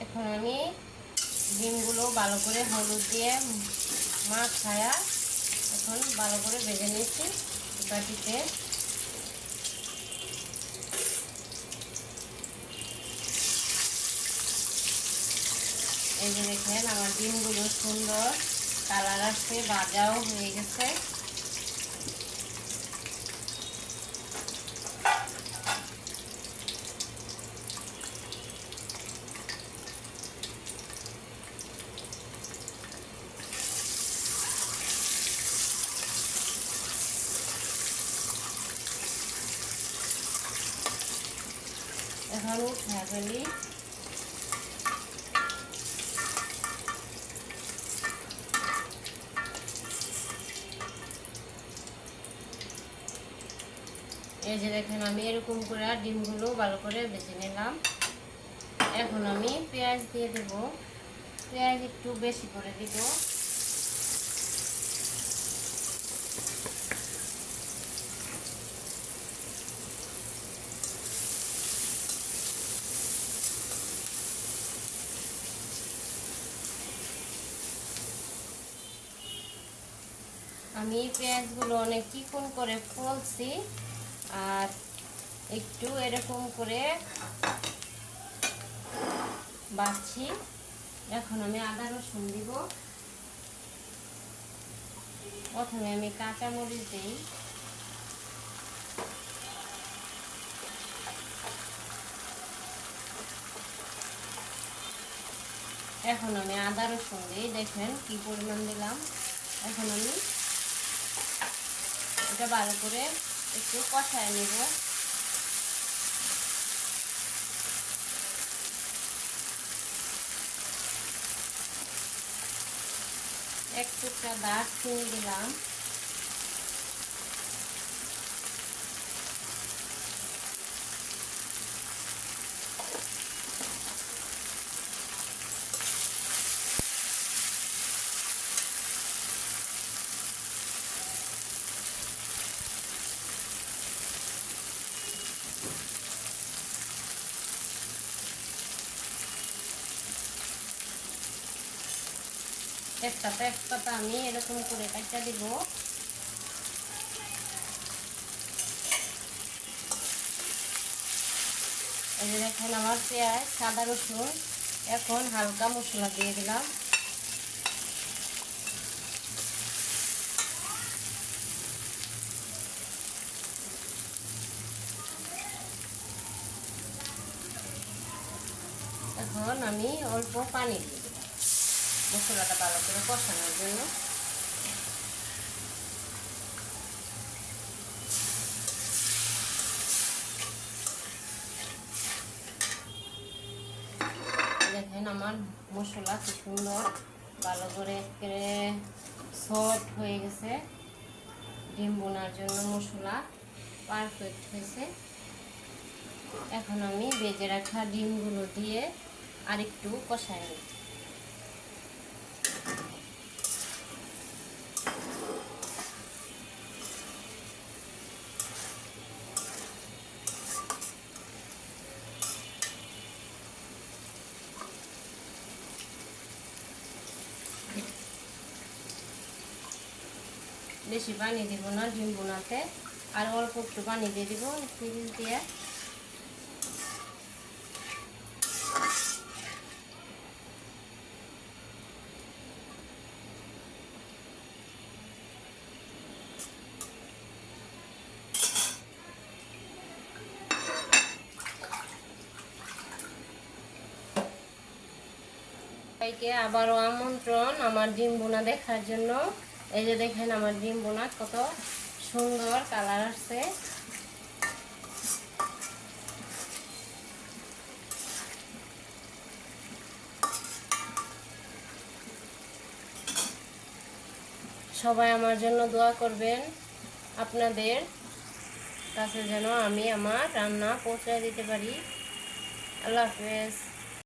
এখন আমি ডিমগুলো ভালো করে হলুদ দিয়ে মাখায়া এখন ভালো করে ভেজে নিয়েছি বাটিতে। এই যে দেখেন আমার ডিমগুলো সুন্দর কালার আসছে, ভাজাও হয়ে গেছে। এখন উঠিয়ে ফেলি। এই যে দেখেন আমি এরকম করে ডিমগুলো ভালো করে ভেজে নিলাম। এখন আমি পেঁয়াজ দিয়ে দেব, পেঁয়াজ একটু বেশি করে দিব। আমি পেঁয়াজগুলো অনেক চিকন করে ফলছি আর একটু এরকম করে বাছি। এখন আমি আদা রসুন দিব। প্রথমে আমি কাঁচা মরিচ দিই। এখন আমি আদা রসুন দিই, দেখেন কি পরিমাণ দিলাম। এখন আমি এটা ভালো করে একটু কষায় নেব। এক টুকরা দারচিনি দিলাম। একটা আমি এরকম করে কাটা দিব। এই যে দেখেন আমার পেঁয়াজ, আদা রসুন, এখন হালকা মশলা দিয়ে দিলাম। এখন আমি অল্প পানি দিয়ে দেব মশলাটা ভালো করে কষানোর জন্য। দেখেন আমার মশলা কি সুন্দর ভালো করে সফট হয়ে গেছে। ডিম বোনার জন্য মশলা পারফেক্ট হয়েছে। এখন আমি ভেজে রাখা ডিমগুলো দিয়ে আরেকটু কষাই নিই। বেশি পানি দিব না ডিম বোনাতে, আর অল্প একটু পানি দিয়ে দিব ফ্রিজ দিয়ে। সবাইকে আবারও আমন্ত্রণ আমার ডিম বোনা দেখার জন্য। এই যে দেখেন আমার ডিম বোনা কত সুন্দর কালার আসছে। সবাই আমার জন্য দোয়া করবেন, আপনাদের কাছে যেন আমি আমার রান্না পৌঁছে দিতে পারি। আল্লাহ হাফেজ।